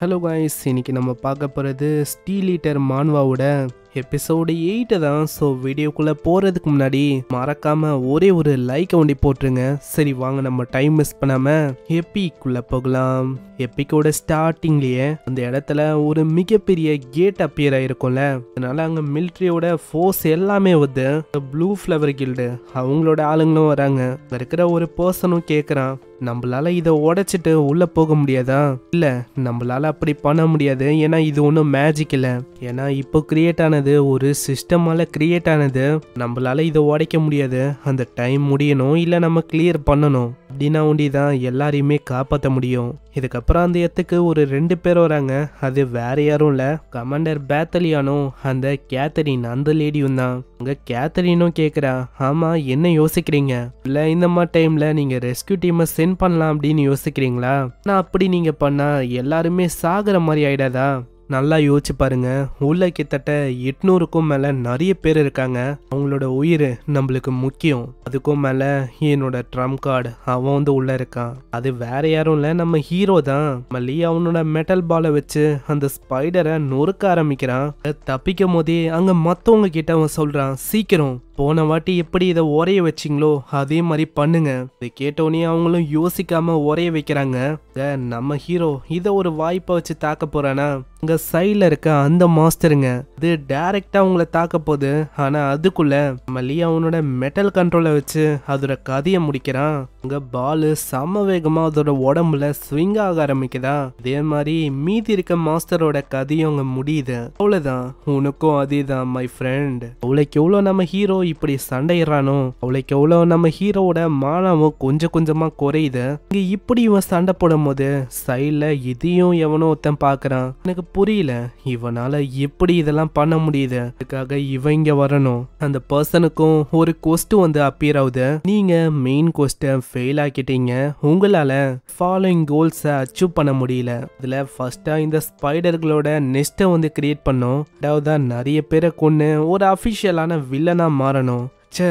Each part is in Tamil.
ஹலோ காய்ஸ், இன்னைக்கு நம்ம பார்க்க போகிறது ஸ்டீல் ஈட்டர் மான்வாவோட எபிசோடு 8 தான். ஸோ வீடியோக்குள்ளே போகிறதுக்கு முன்னாடி மறக்காமல் ஒரே ஒரு லைக்கை ஒண்டி போட்டுருங்க. சரி வாங்க, நம்ம டைம் மிஸ் பண்ணாமல் எப்பிக்குள்ளே போகலாம். எப்பிக்கோட ஸ்டார்டிங்லேயே அந்த இடத்துல ஒரு மிகப்பெரிய கேட் அப்பியர் ஆகிருக்கும்ல. அதனால அங்கே மிலிட்ரியோட ஃபோர்ஸ் எல்லாமே வந்து ப்ளூ ஃப்ளவர் கில்டு அவங்களோட ஆளுங்களும் வராங்க. அங்கே இருக்கிற ஒரு பர்சனும் கேட்குறான், நம்மளால இதை உடைச்சிட்டு உள்ள போக முடியாதா? இல்ல, நம்மளால அப்படி பண்ண முடியாது. ஏன்னா இது ஒன்றும் மேஜிக் இல்லை. ஏன்னா இப்போ கிரியேட் ஆனது ஒரு சிஸ்டமால கிரியேட் ஆனது. நம்மளால இதை உடைக்க முடியாது. அந்த டைம் முடியணும், இல்லை நம்ம கிளியர் பண்ணணும். அப்படின்னா ஒண்டிதான் எல்லாரையுமே காப்பாற்ற முடியும். இதுக்கப்புறம் அந்த இடத்துக்கு ஒரு 2 பேர் வராங்க. அது வேற யாரும் இல்லை, கமாண்டர் பேத்தலியானும் அந்த கேத்தரின் அந்த லேடியும் தான். அங்க கேத்தரினும் கேட்குறா, ஆமா என்ன யோசிக்கிறீங்க? இல்லை இந்த மாதிரி டைம்ல நீங்க ரெஸ்கியூ டீமை சென்ட் பண்ணலாம் அப்படின்னு யோசிக்கிறீங்களா? நான் அப்படி நீங்க பண்ணா எல்லாருமே சாகிற மாதிரி ஆயிடாதா? நல்லா யோசிச்சு பாருங்க. உள்ள கிட்டத்தட்ட 800க்கும் மேல நிறைய பேர் இருக்காங்க. அவங்களோட உயிர் நம்மளுக்கு முக்கியம். அதுக்கும் மேல என்னோட ட்ரம் கார்டு அவன் வந்து உள்ள இருக்கான். அது வேற யாரும் இல்ல, நம்ம ஹீரோ தான். மல்லி அவனோட மெட்டல் பாலை வச்சு அந்த ஸ்பைடரை நொறுக்க ஆரம்பிக்கிறான். தப்பிக்கும் போதே அங்க மத்தவங்க கிட்ட அவன் சொல்றான், சீக்கிரம் போன வாட்டி எப்படி இதை உரைய வச்சிங்களோ அதே மாதிரி பண்ணுங்க. இதை கேட்டோன்னே அவங்களும் யோசிக்காம உரைய வைக்கிறாங்க. நம்ம ஹீரோ இதை ஒரு வாய்ப்பை வச்சு தாக்க போறானா? அங்க சைட்ல இருக்க அந்த மாஸ்டருங்க இது டைரக்டா அவங்கள தாக்க போகுது. ஆனா அதுக்குள்ள மல்லி அவனோட மெட்டல் கண்ட்ரோலை வச்சு அதோட கதையை முடிக்கிறான். அங்க பாலு சம வேகமா அதோட உடம்புல ஸ்விங் ஆக ஆரம்பிக்குதா. அதே மாதிரி மீதி இருக்க மாஸ்டரோட கதையும் அங்க முடியுது. அவ்வளவுதான், உனக்கும் அதேதான் மை ஃப்ரெண்ட். அவளைக்கு எவ்வளவு நம்ம ஹீரோ இப்படி சண்டையிடறானோ அவளைக்கு எவ்வளவு நம்ம ஹீரோவோட மானமும் கொஞ்சம் கொஞ்சமா குறையுது. இங்க இப்படி இவன் சண்டை போடும் போது சைட்ல இதையும் எவனோ ஒருத்தன் பாக்குறான். எனக்கு புரியல, இவனால எப்படி இதெல்லாம் பண்ண முடியுது? அதுக்காக இவன் இங்க வரணும். அந்த பர்சனுக்கும் ஒரு கொஸ்ட் வந்து அப்பியர் ஆகுது. நீங்க மெயின் கொஸ்ட ஃபெயில் ஆக்கிட்டீங்க. உங்களால ஃபாலோயிங் கோல்ஸை அச்சீவ் பண்ண முடியல. இதுல ஃபர்ஸ்டா இந்த ஸ்பைடர்களோட நெஸ்ட்டை வந்து கிரியேட் பண்ணோம். அதாவது நிறைய பேரை கொண்டு ஒரு அஃபிஷியலான வில்லனா மாறணும். ச்சே,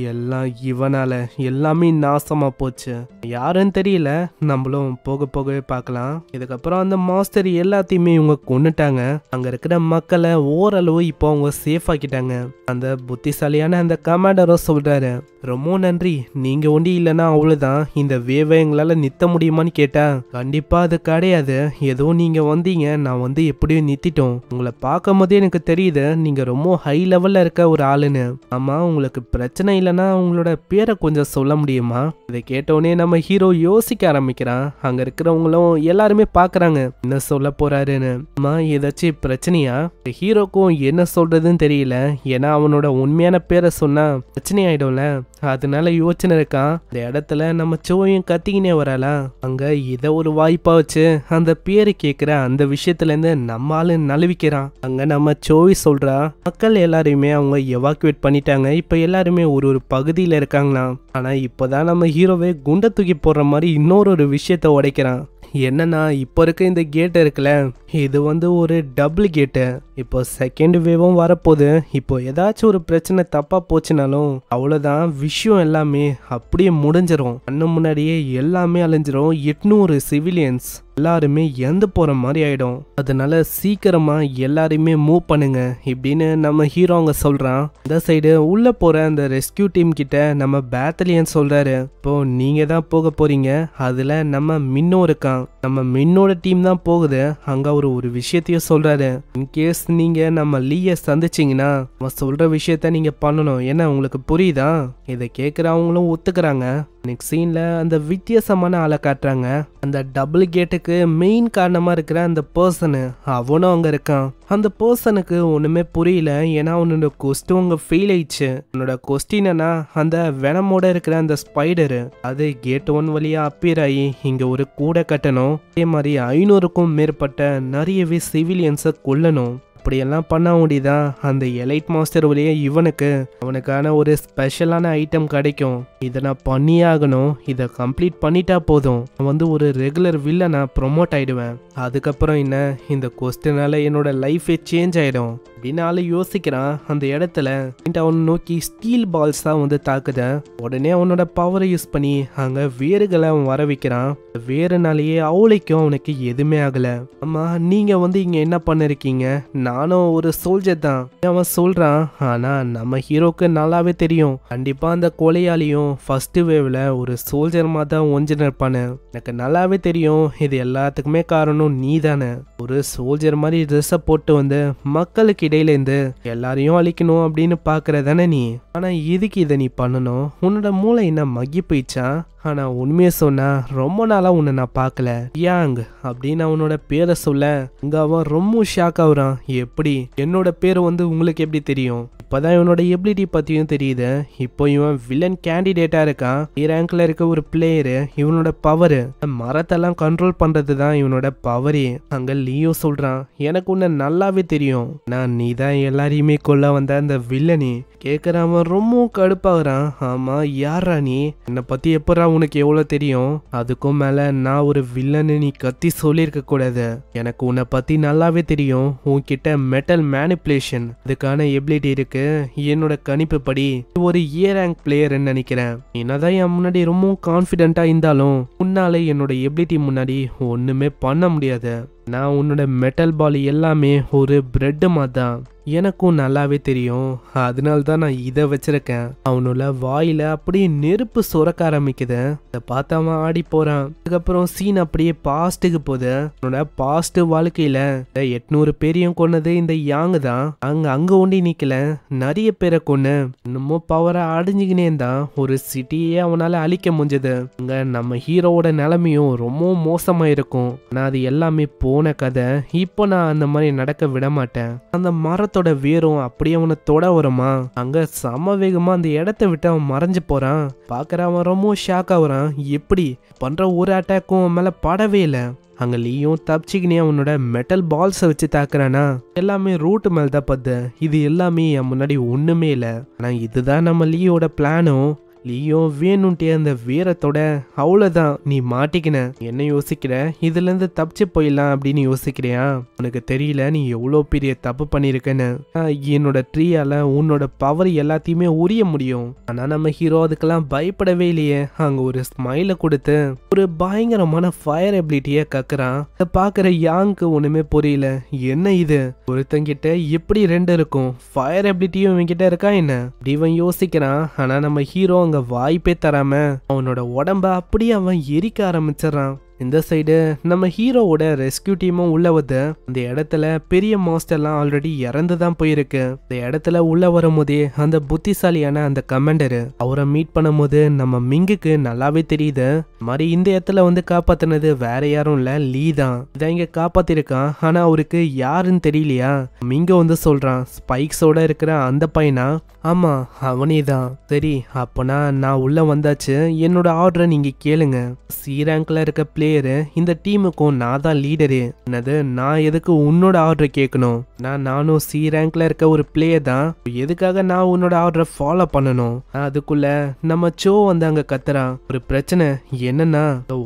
எல்லாம் இவனால எல்லாமே நாசமா போச்சு. யாருன்னு தெரியல, நம்மளும் போக போகவே பார்க்கலாம். இதுக்கப்புறம் அந்த மாஸ்டர் எல்லாத்தையுமே இவங்க கொன்னுட்டாங்க. அங்க இருக்கிற மக்களை ஓரளவு இப்போ அவங்க சேஃப் ஆக்கிட்டாங்க. அந்த புத்திசாலியான அந்த கமாண்டரும் சொல்றாரு, ரொம்ப நன்றி, நீங்க ஒண்டி இல்லைன்னா அவ்வளவுதான். இந்த வேவை எங்களால நித்த முடியுமான்னு கேட்டா, கண்டிப்பா அது கிடையாது. ஏதோ நீங்க வந்தீங்க, நான் வந்து எப்படியும் நித்திட்டோம். உங்களை பார்க்கும் போதே எனக்கு தெரியுது நீங்க ரொம்ப ஹை லெவல்ல இருக்க ஒரு ஆளுன்னு. ஆமா, உங்களுக்கு பிரச்சனை இல்லைன்னா உங்களோட பேரை கொஞ்சம் சொல்ல முடியுமா? இதை கேட்டோடனே நம்ம ஹீரோ யோசிக்க ஆரம்பிக்கிறான். அங்க இருக்கிறவங்களும் எல்லாருமே பாக்குறாங்க என்ன சொல்ல போறாருன்னு. அம்மா, ஏதாச்சும் பிரச்சனையா? ஹீரோக்கும் என்ன சொல்றதுன்னு தெரியல. ஏன்னா அவனோட உண்மையான பேரை சொன்னா பிரச்சனை ஆயிடும்ல. அதனால யோசனை இருக்கான். இந்த இடத்துல நம்ம சோவையும் கத்திக்கினே வரலாம். அங்க இதை ஒரு வாய்ப்பா வச்சு அந்த பேரு கேட்கிற அந்த விஷயத்துல இருந்து நம்ம ஆளு நழுவிக்கிறான். அங்க நம்ம சோவி சொல்றா, மக்கள் எல்லாரையுமே அவங்க எவாக்குவேட் பண்ணிட்டாங்க. இப்ப எல்லாருமே ஒரு பகுதியில இருக்காங்களாம். ஆனா இப்பதான் நம்ம ஹீரோவே குண்டை தூக்கி போடுற மாதிரி இன்னொரு விஷயத்த உடைக்கிறான். என்னன்னா, இப்போ இருக்க இந்த கேட் இருக்குல்ல, இது வந்து ஒரு டபுள் கேட்டு. இப்போ செகண்ட் வேவும் வரப்போகுது. இப்போ ஏதாச்சும் ஒரு பிரச்சனை தப்பா போச்சுனாலும் அவ்வளோதான், விஷயம் எல்லாமே அப்படியே முடிஞ்சிடும். கண்ணு முன்னாடியே எல்லாமே அழிஞ்சிரும். 800 சிவிலியன்ஸ் எல்லாருமே இறந்து போற மாதிரி ஆயிடும். அதனால சீக்கிரமா எல்லாரையுமே மூவ் பண்ணுங்க இப்படின்னு நம்ம ஹீரோ அங்க சொல்றான். இந்த சைடு உள்ள போற அந்த ரெஸ்கியூ டீம் கிட்ட நம்ம பேத்தலியன் சொல்றாரு, இப்போ நீங்க தான் போக போறீங்க. அதுல நம்ம மின்னோ இருக்கான். நம்ம மின்னோட டீம் தான் போகுது. அங்க ஒரு விஷயத்தையும் சொல்றாரு, இன்கேஸ் நீங்க நம்ம லீய சந்திச்சிங்கன்னா அவன் சொல்ற விஷயத்த நீங்க பண்ணணும். என்ன உங்களுக்கு புரியுதா? இதை கேட்குறவங்களும் ஒத்துக்கிறாங்க. நெக்ஸ்ட் சீன்ல அந்த வித்தியாசமான ஆளை காட்டுறாங்க. அந்த டபுள் கேட்டுக்கு மெயின் காரணமா இருக்கிற அந்த பர்சனு அவனும் அங்க இருக்கான். அந்த பர்சனுக்கு ஒண்ணுமே புரியல. ஏன்னா அவனோட கொஸ்டின் அங்க ஃபெயில் ஆயிடுச்சு. அவனோட கொஸ்டின் என்ன, அந்த வெனமோட இருக்கிற அந்த ஸ்பைடரு அது கேட் 1 வழியா அப்பியர் ஆகி இங்க ஒரு கூடை கட்டணும். அதே மாதிரி 500க்கும் மேற்பட்ட நிறையவே சிவிலியன்ஸை கொல்லணும். அப்படியெல்லாம் பண்ண முடியுதான் அந்த எலைட் மாஸ்டர் வழியே அவனுக்கான ஒரு ஸ்பெஷலான ஐட்டம் கிடைக்கும். இதை நான் பண்ணியே ஆகணும். இதை கம்ப்ளீட் பண்ணிட்டா போதும், நான் வந்து ஒரு ரெகுலர் வில்லனா ப்ரொமோட் ஆயிடுவேன். அதுக்கப்புறம் என்ன, இந்த கொஸ்டினால என்னோட லைஃபே சேஞ்ச் ஆயிடும் அப்படின்னு ஆளு யோசிக்கிறான். அந்த இடத்துல அவன் நோக்கி ஸ்டீல் பால்ஸ் தான் வந்து தாக்குத. உடனே அவனோட பவரை யூஸ் பண்ணி அங்க வேறுகளை அவன் வர வைக்கிறான். வேறுனாலேயே அவளைக்கும் அவனுக்கு எதுவுமே ஆகல. ஆமா, நீங்க வந்து இங்க என்ன பண்ணிருக்கீங்க? நானும் ஒரு சோல்ஜர் தான் அவன் சொல்றான். ஆனா நம்ம ஹீரோக்கு நல்லாவே தெரியும், கண்டிப்பா அந்த கொலையாளியும் ஃபர்ஸ்ட் வேவ்ல ஒரு சோல்ஜர் மாதிரி தான் ஒஞ்சின்னு இருப்பானு. எனக்கு நல்லாவே தெரியும் இது எல்லாத்துக்குமே காரணம் நீ தானே. ஒரு சோல்ஜர் மாதிரி ட்ரெஸ்ஸை போட்டு வந்து மக்களுக்கு இடையில இருந்து எல்லாரையும் அழிக்கணும் அப்படின்னு பாக்குறதானே நீ. ஆனா இதுக்கு இதை நீ பண்ணணும்? உன்னோட மூளை என்ன மக்கி போயிச்சா? ஆனா உண்மையை சொன்னா ரொம்ப நாளா உன்னை நான் பார்க்கல யாங் அப்படின்னு அவனோட பேரை சொல்ல இங்க அவன் ரொம்ப ஷாக் ஆகுறான். எப்படி என்னோட பேர் வந்து உங்களுக்கு எப்படி தெரியும்? இப்பதான் இவனோட எபிலிட்டி பத்தியும் தெரியுது. இப்போ இவன் வில்லன் கேண்டிடேட்டா இருக்கான். ரேங்க்ல இருக்க ஒரு பிளேயரு. இவனோட பவரு மரத்தெல்லாம் கண்ட்ரோல் பண்றது தான் இவனோட பவரே. அங்க லியோ சொல்றான், எனக்கு உன்னை நல்லாவே தெரியும், நான் நீ தான் எல்லாரையுமே கொல்ல வந்த அந்த வில்லனி. கேக்குறான், ரொம்ப கடுப்பாகிறான். ஆமா, யாரா நீ? என்னை பத்தி எப்படா உனக்கு எவ்வளவு தெரியும்? அதுக்கும் மேல நான் ஒரு வில்லன்னு நீ கத்தி சொல்லியிருக்க கூடாது. எனக்கு உன்னை பத்தி நல்லாவே தெரியும். உன்கிட்ட மெட்டல் மேனிப்புலேஷன் அதுக்கான எபிலிட்டி இருக்கு. என்னோட கணிப்பு படி ஒரு ஏ ரேங்க் பிளேயர் நினைக்கிறேன். என்னதான் என் முன்னாடி ரொம்ப கான்பிடென்டா இருந்தாலும் உன்னால என்னோட எபிலிட்டி முன்னாடி ஒண்ணுமே பண்ண முடியாது. நான் உன்னோட மெட்டல் பால் எல்லாமே ஒரு பிரெட் மாதிரி தான், எனக்கும் நல்லாவே தெரியும். அதனால தான் நான் இதை வச்சிருக்கேன். அவனோட வாயில அப்படியே நெருப்பு சுரக்க ஆரம்பிக்குது. அதை பார்த்து அவன் ஆடி போறான். அதுக்கப்புறம் சீன் அப்படியே பாஸ்ட்டுக்கு போகுது. அவனோட பாஸ்ட் வாழ்க்கையில 800 பேரையும் கொன்னது இந்த யாங் தான். அங்க ஒண்டி நிக்கல, நிறைய பேரை கொன்னு இன்னமும் பவரை அடைஞ்சுக்கினே தான் ஒரு சிட்டியே அவனால அழிக்க முடிஞ்சது. அங்க நம்ம ஹீரோவோட நிலைமையும் ரொம்ப மோசமா இருக்கும். ஆனா அது எல்லாமே போன கதை. இப்போ நான் அந்த மாதிரி நடக்க விட மாட்டேன். அந்த மரத்தோட வேரும் அப்படியே அவனை தொட வருமா. அங்க சம வேகமா அந்த இடத்த விட்டு அவன் மறைஞ்சு போறான். பாக்குற அவன் ரொம்ப ஷாக் ஆகுறான். எப்படி பண்ற ஒரு அட்டாக்கும் அவன் மேல படவே இல்லை. அங்க லீயும் தப்பிச்சுக்கினே அவனோட மெட்டல் பால்ஸை வச்சு தாக்குறானா. எல்லாமே ரூட் மேல தான் பத்து. இது எல்லாமே என் முன்னாடி ஒண்ணுமே இல்லை. ஆனா இதுதான் நம்ம லீயோட பிளானும். லியோ வேணும்ட்டே அந்த வீரத்தோட அவ்வளவுதான் நீ மாட்டிக்கின. என்ன யோசிக்கிற? இதுல இருந்து தப்பிச்சு போயிடலாம் அப்படின்னு யோசிக்கிறியா? உனக்கு தெரியல நீ எவ்வளவு பெரிய தப்பு பண்ணிருக்கன்னு. என்னோட ட்ரீயால உன்னோட பவர் எல்லாத்தையுமே உரிய முடியும். ஆனா நம்ம ஹீரோ அதுக்கெல்லாம் பயப்படவே இல்லையே. அங்க ஒரு ஸ்மைல கொடுத்து ஒரு பயங்கரமான ஃபயர் எபிலிட்டிய கக்குறான். அதை பாக்குற யாங்க்கு ஒண்ணுமே புரியல. என்ன இது, ஒருத்தங்கிட்ட எப்படி 2 இருக்கும்? ஃபயர் எபிலிட்டியும் இவங்கிட்ட இருக்கா என்ன? இவன் யோசிக்கிறான். ஆனா நம்ம ஹீரோ அங்க வாய்ப்பே தராம அவனோட உடம்ப அப்படியே அவன் எரிக்க ஆரம்பிச்சிடறான். இந்த சைடு நம்ம ஹீரோவோட ரெஸ்கியூ டீமும் உள்ள வந்து அந்த இடத்துல பெரிய மாஸ்டர்லாம் ஆல்ரெடி இறந்து தான் போயிருக்கு. இந்த இடத்துல உள்ள வரும் போதே அந்த புத்திசாலியான அந்த கமாண்டரு அவரை மீட் பண்ணும் போது நம்ம மிங்குக்கு நல்லாவே தெரியுது, மாதிரி இந்த இடத்துல வந்து காப்பாத்தினது வேற யாரும் இல்ல, லீ தான். இதான் இங்க காப்பாத்திருக்கான். ஆனா அவருக்கு யாருன்னு தெரியலையா. மிங்க வந்து சொல்றான், ஸ்பைக்ஸோட இருக்கிற அந்த பையனா? ஆமா, அவனே தான். சரி, அப்பனா நான் உள்ள வந்தாச்சு. என்னோட ஆர்டரை நீங்க கேளுங்க. சி ரேங்க்ல இருக்க பிளேயரு இந்த டீமுக்கும் நான் தான் லீடரு. என்னது, நான் எதுக்கு உன்னோட ஆர்டர் கேட்கணும்? நானும் சி ரேங்க்ல இருக்க ஒரு பிளேயர் தான். எதுக்காக நான் உன்னோட ஆர்டரை ஃபாலோ பண்ணணும்? அதுக்குள்ள நம்ம சோ வந்து அங்க கத்துறான். ஒரு பிரச்சனை என்னன்னா,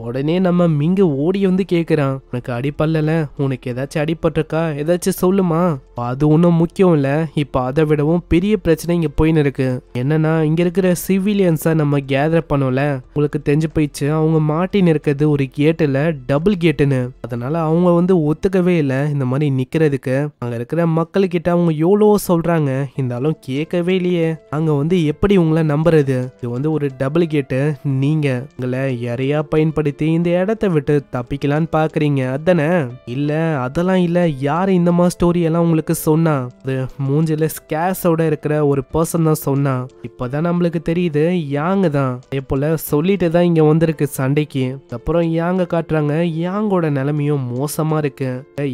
உடனே நம்ம மிங்க ஓடி வந்து கேக்குறான், உனக்கு அடிப்படல, உனக்கு ஏதாச்சும் அடிபட்டிருக்கா, ஏதாச்சும் சொல்லுமா? அது ஒன்றும் முக்கியம் இல்ல. இப்ப அதை விடவும் பெரிய பிரச்சனை இங்க போயின்னு இருக்கு. என்னன்னா, இங்க இருக்கிற சிவிலியன்ஸை நம்ம கேதர் பண்ணோம்ல, உங்களுக்கு தெரிஞ்சு போயிடுச்சு அவங்க மாட்டின்னு இருக்கிறது ஒரு கேட்டுல டபுள் கேட்டுன்னு. அதனால அவங்க வந்து ஒத்துக்கவே இல்லை இந்த மாதிரி நிக்கிறதுக்கு. அங்க இருக்கிற மக்கள்கிட்ட அவங்க எவ்வளவோ சொல்றாங்க, இருந்தாலும் கேட்கவே இல்லையே. அங்க வந்து எப்படி உங்களை நம்புறது? இது வந்து ஒரு டபுள் கேட்டு. நீங்க உங்களை யாரையா பயன்படுத்தி இந்த இடத்த விட்டு தப்பிக்கலான்னு பாக்குறீங்க அதானே? இல்ல, அதெல்லாம் இல்ல. யாரு இந்த மாதிரி ஸ்டோரி எல்லாம் உங்களுக்கு சொன்னா? அது மூஞ்சில ஸ்கேஸோட இருக்கிற ஒரு பர்சன் தான் சொன்னா. இப்பதான் நம்மளுக்கு தெரியுது யாங்க தான். அதே போல சொல்லிட்டு தான் இங்க வந்திருக்கு சண்டைக்கு. அப்புறம் யாங்க காட்டுறாங்க. யாங்கோட நிலைமையும் மோசமா இருக்கு.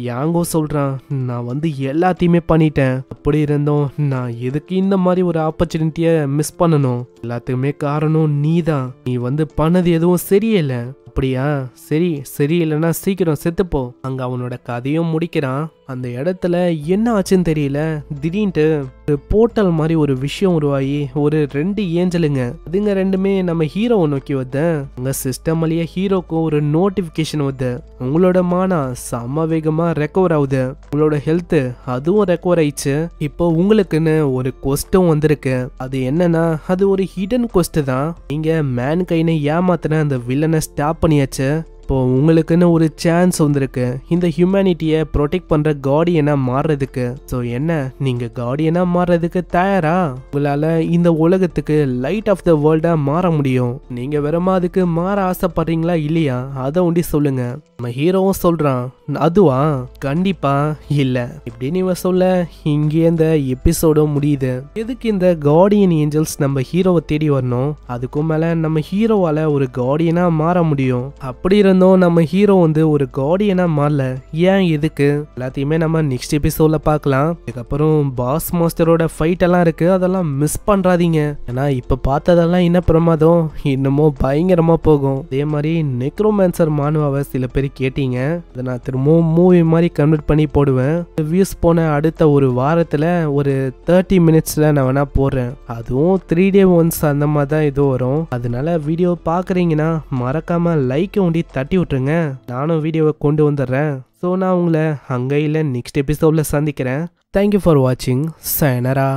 யாங்கோ சொல்றான், நான் வந்து எல்லாத்தையுமே பண்ணிட்டேன். அப்படி இருந்தோம் நான் எதுக்கு இந்த மாதிரி ஒரு ஆப்பர்ச்சுனிட்டிய மிஸ் பண்ணணும்? எல்லாத்துக்குமே காரணம் நீதான். நீ வந்து பண்ணது எதுவும் சரியில்லை. அப்படியா? சரி இல்லைன்னா சீக்கிரம் செத்துப்போ. அங்க அவனோட கதையும் முடிக்கிறான். அந்த இடத்துல என்ன ஆச்சுன்னு தெரியல, திடீர்னு ஒரு போர்ட்டல் மாதிரி ஒரு விஷயம் உருவாகி ஒரு 2 ஏஞ்சலுங்க, அதுங்க ரெண்டுமே நம்ம ஹீரோவை நோக்கி வருது. உங்க சிஸ்டம் வழியா ஹீரோக்கு ஒரு நோட்டிபிகேஷன் வருது, உங்களோட மானா செம்ம வேகமா ரெக்கவர் ஆகுது, உங்களோட ஹெல்த் அதுவும் ரெக்கவர் ஆயிடுச்சு. இப்போ உங்களுக்குன்னு ஒரு கொஸ்டும் வந்திருக்கு. அது என்னன்னா அது ஒரு ஹிடன் கொஸ்ட் தான். நீங்க மேன் கைனை ஏமாத்தின அந்த வில்லனை ஸ்டாப் பண்ணியாச்சு. இப்போ உங்களுக்குன்னு ஒரு சான்ஸ் வந்திருக்கு இந்த ஹியூமனிட்டியை ப்ரொடெக்ட் பண்ற கார்டியனா மாறுறதுக்கு. ஸோ என்ன, நீங்க கார்டியனா மாறுறதுக்கு தயாரா? உங்களால இந்த உலகத்துக்கு லைட் ஆஃப் த வேர்ல்டா மாற முடியும். நீங்க வெறுமா அதுக்கு மாற ஆசைப்படுறீங்களா இல்லையா, அதை ஒண்டி சொல்லுங்க. நம்ம ஹீரோவும் சொல்றான், அதுவா கண்டிப்பா இல்ல இப்படின்னு இவன் சொல்ல இங்கே இந்த எபிசோடும் முடியுது. எதுக்கு இந்த கார்டியன் ஏஞ்சல்ஸ் நம்ம ஹீரோவை தேடி வரணும்? அதுக்கும் மேல நம்ம ஹீரோவால ஒரு கார்டியனா மாற முடியும். அப்படி இருந்தோம் நம்ம ஹீரோ வந்து ஒரு கார்டியனா மாறல. ஏன் எதுக்கு எல்லாத்தையுமே நம்ம நெக்ஸ்ட் எபிசோட்ல பார்க்கலாம். அதுக்கப்புறம் பாஸ் மாஸ்டரோட ஃபைட் எல்லாம் இருக்கு, அதெல்லாம் மிஸ் பண்றாதீங்க. ஏன்னா இப்ப பார்த்ததெல்லாம் என்ன பிரமாதம், இன்னமும் பயங்கரமா போகும். அதே மாதிரி நெக்ரோமான்சர் மானுவாவை சில பேர் கேட்டீங்க, அதை நான் திரும்பவும் மூவி மாதிரி கன்வெர்ட் பண்ணி போடுவேன். வியூஸ் போன அடுத்த ஒரு வாரத்துல ஒரு 30 மினிட்ஸ்ல நான் வேணா போடுறேன். அதுவும் 3 day once அந்த மாதிரி தான் இது வரும். அதனால வீடியோ பாக்குறீங்கன்னா மறக்காம லைக் ஒண்டி தட்டி விட்டுருங்க, நானும் வீடியோவை கொண்டு வந்துடுறேன். ஸோ நான் உங்களை அங்கே இல்லை நெக்ஸ்ட் எபிசோட்ல சந்திக்கிறேன். தேங்க்யூ ஃபார் வாட்சிங். சயனரா.